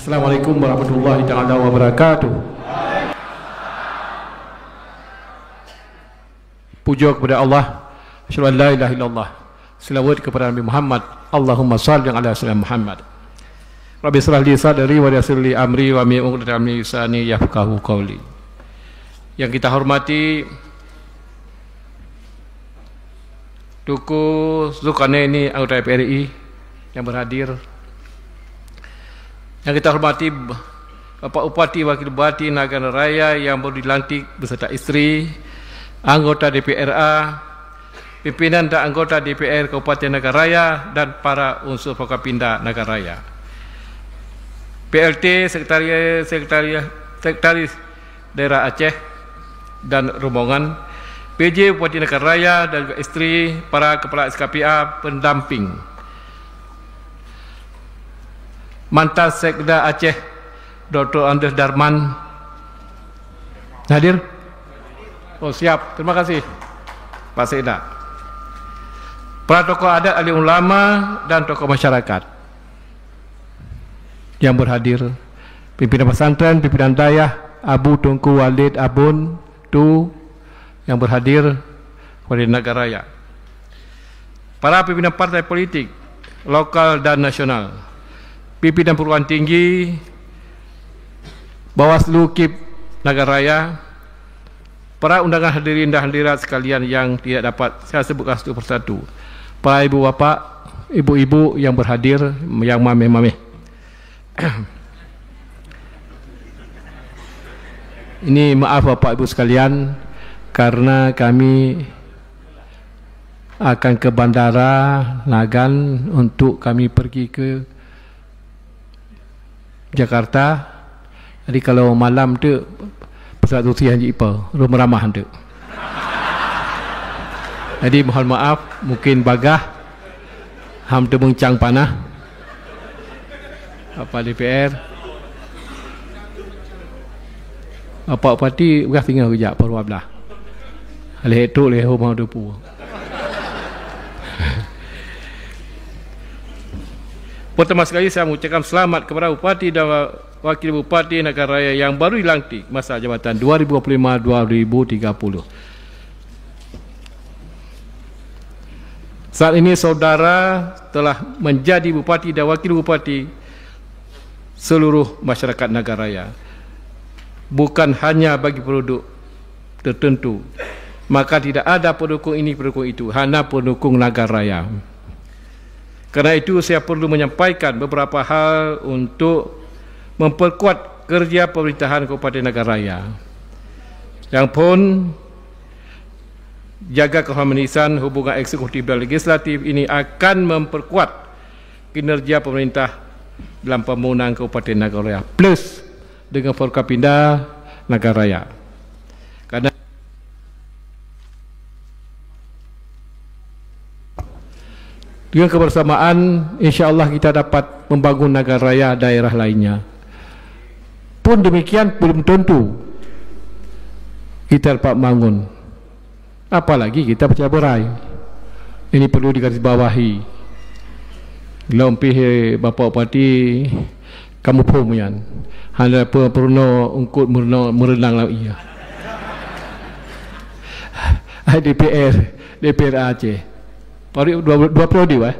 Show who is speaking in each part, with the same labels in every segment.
Speaker 1: Assalamualaikum warahmatullahi taala wabarakatuh. Puja kepada Allah, asyhadu an la ilaha illallah, selawat kepada Nabi Muhammad, Allahumma shalli ala sayyidina Muhammad. Rabbi shrah li sadri wa yassir li amri wa min 'uqdatam min lisani yafqahu qawli. Yang kita hormati Tuku Zulkarnaini, anggota DPR RI yang berhadir. Yang kita hormati Bapak Upati, Wakil Bupati Nagara Raya yang baru dilantik beserta isteri, anggota DPRA, pimpinan dan anggota DPR Kabupaten Nagara Raya dan para unsur Forkopimda Nagara Raya. PLT, Sekretaris Daerah Aceh dan rombongan, PJ Bupati Nagara Raya dan juga isteri, para kepala SKPA pendamping, mantan Sekda Aceh Dr. Andes Darman hadir? Oh siap, terima kasih Pak Sekda. Para tokoh adat, ahli ulama dan tokoh masyarakat yang berhadir, pimpinan pesantren, pimpinan dayah Abu Tunku Walid Abun Tu yang berhadir pada Nagara Raya, para pimpinan partai politik lokal dan nasional, pimpinan perguruan tinggi, Bawaslu KIP Nagara Raya, para undangan hadirin dan hadirat sekalian yang tidak dapat saya sebutkan satu persatu, para ibu bapa, ibu-ibu yang berhadir, yang mameh-mameh. Ini maaf Bapak Ibu sekalian, karena kami akan ke Bandara Nagan untuk kami pergi ke Jakarta. Jadi kalau malam tu pesawat Rusi Haji Ipa rumah ramah tu. Jadi mohon maaf, mungkin bagah ham tu mencang panah apa DPR apa parti beras tinggal kejap paruh belah. Alih itu leh rumah depu. Pertama sekali saya mengucapkan selamat kepada Bupati dan Wakil Bupati Nagara Raya yang baru dilantik masa jabatan 2025-2030. Saat ini saudara telah menjadi Bupati dan Wakil Bupati seluruh masyarakat Nagara Raya, bukan hanya bagi penduduk tertentu. Maka tidak ada pendukung ini, pendukung itu, hanya pendukung Nagara Raya. Karena itu saya perlu menyampaikan beberapa hal untuk memperkuat kerja pemerintahan Kabupaten Nagara Raya, yang pun jaga keharmonisan hubungan eksekutif dan legislatif ini akan memperkuat kinerja pemerintah dalam pembangunan Kabupaten Nagara Raya plus dengan Forkopimda Nagara Raya. Karena dengan kebersamaan insya-Allah kita dapat membangun Nagara Raya daerah lainnya. Pun demikian belum tentu kita dapat bangun, apalagi kita pecah berai. Ini perlu digarisbawahi. Lompih Bapak Bupati kamu punya hanya pernah ungkut merenang laut iya. DPR Aceh. Pari dua periode wah.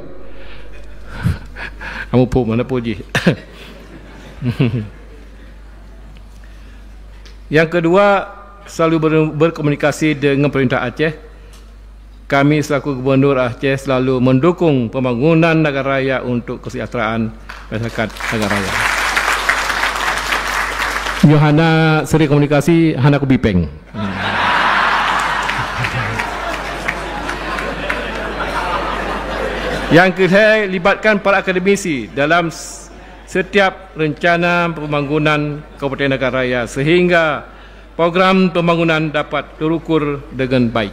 Speaker 1: Kamu pun mana puji. Yang kedua, selalu berkomunikasi dengan pemerintah Aceh. Kami selaku Gubernur Aceh selalu mendukung pembangunan Nagara Raya untuk kesejahteraan masyarakat Nagara Raya. Yohana seri komunikasi hana ku bipeng. Yang kedua, libatkan para akademisi dalam setiap rencana pembangunan Kabupaten Nagara Raya sehingga program pembangunan dapat terukur dengan baik.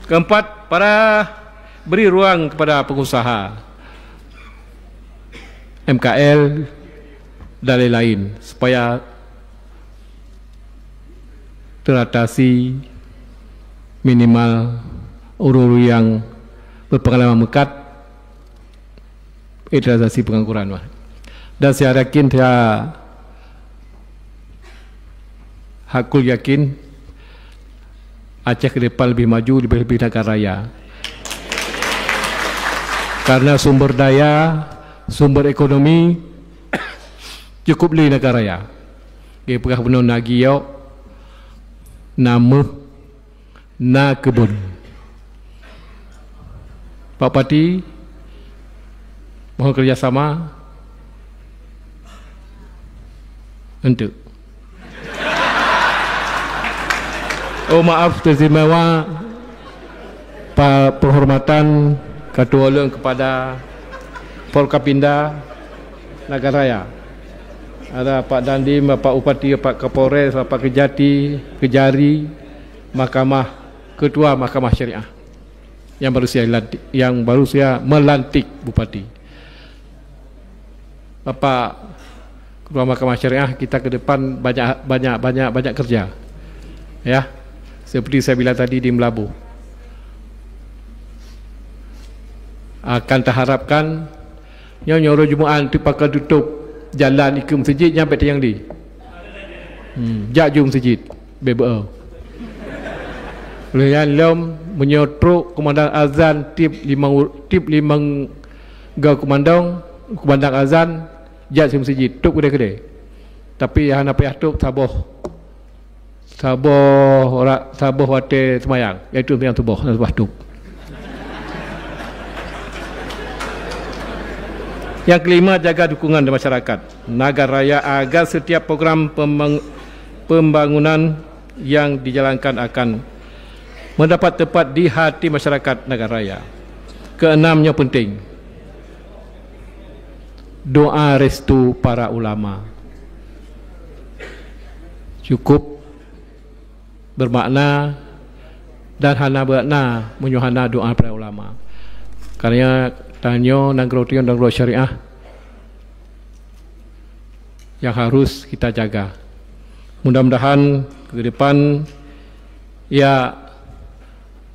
Speaker 1: Keempat, beri ruang kepada pengusaha, MKL dan lain-lain supaya teratasi minimal urus yang berpengalaman mekat, realisasi pengangguran. Dan saya yakin, saya hakul yakin Aceh ke depan lebih maju, lebih negara raya. Karena sumber daya, sumber ekonomi cukup di negara raya. Dia pernah benar nagi yau nama na kebun. Pak Parti mohon kerjasama untuk. Oh maaf teristimewa penghormatan Ketua Ulun kepada Forkapinda Negara Raya. Ada Pak Dandim, Pak Upati, Pak Kapolres, Pak Kejati, Kejari, Ketua Mahkamah Syariah yang baru saya melantik Bupati. Bapak Ketua Mahkamah Syariah, kita ke depan banyak kerja. Ya. Seperti saya bilang tadi di Melabu, akan terharapkan nyoro Jumaat tu pakai tutup jalan ke masjid sampai tiang di jak jum masjid BBO boleh lom menyotruk kumandang azan tip limang gau kumandang azan jak jum masjid tuk kedai tapi yang apa tuk saboh wate semayang, iaitu yang tubuh tu. Yang kelima, jaga dukungan dari masyarakat Negara Raya agar setiap program pembangunan yang dijalankan akan mendapat tempat di hati masyarakat Negara Raya. Keenamnya penting, doa restu para ulama. Cukup bermakna dan hana bermakna menyuhana doa para ulama. Karena tanyo nanggrotion dan syariah yang harus kita jaga. Mudah-mudahan ke depan ya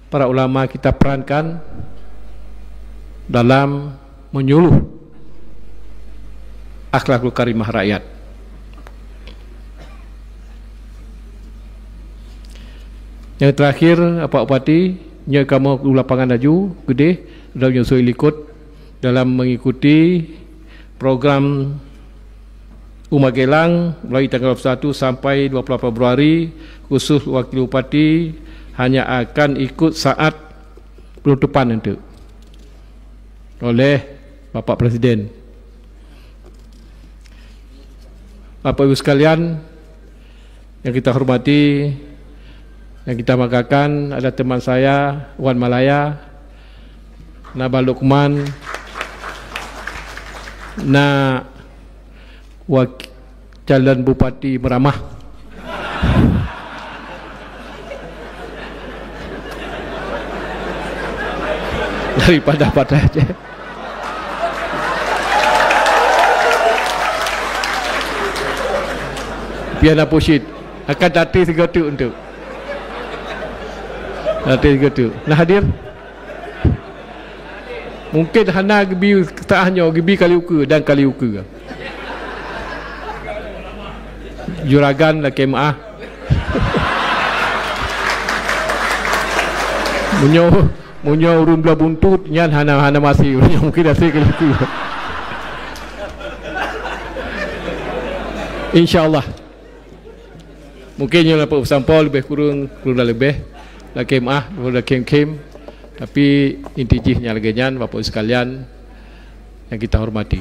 Speaker 1: para ulama kita perankan dalam menyuluh akhlakul karimah rakyat. Yang terakhir, Pak Bupati, nya kamu lapangan laju gede dalam nyusul ikut dalam mengikuti program Umagelang mulai tanggal 21 sampai 28 Februari. Khusus Wakil Bupati hanya akan ikut saat penutupan nanti oleh Bapak Presiden. Bapak Ibu sekalian yang kita hormati, yang kita banggakan, ada teman saya Wan Malaya, Nabal Lukman, calon Bupati Meramah, daripada Patah Aceh. Piana Pushid akan datang segotu untuk nah hadir. Mungkin hana gibi ketahnya gibi kali uku dan kali uku juragan lah kemaah munyo urun belah buntut nyan hana masih mungkin masih kali uku insyaallah. Mungkin yang dapat sampel lebih kurang lebih lah kemah, dah kem, tapi intijihnya lagi nyan Bapak sekalian yang kita hormati.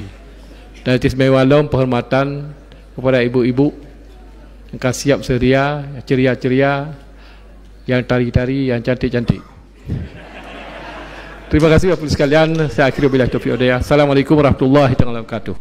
Speaker 1: Dan istimewa lom penghormatan kepada ibu-ibu yang siap seria, ceria-ceria, yang tari-tari, yang cantik-cantik. Terima kasih Bapak sekalian. Saya akhiri bila taufiq hidayah. Assalamualaikum warahmatullahi wabarakatuh.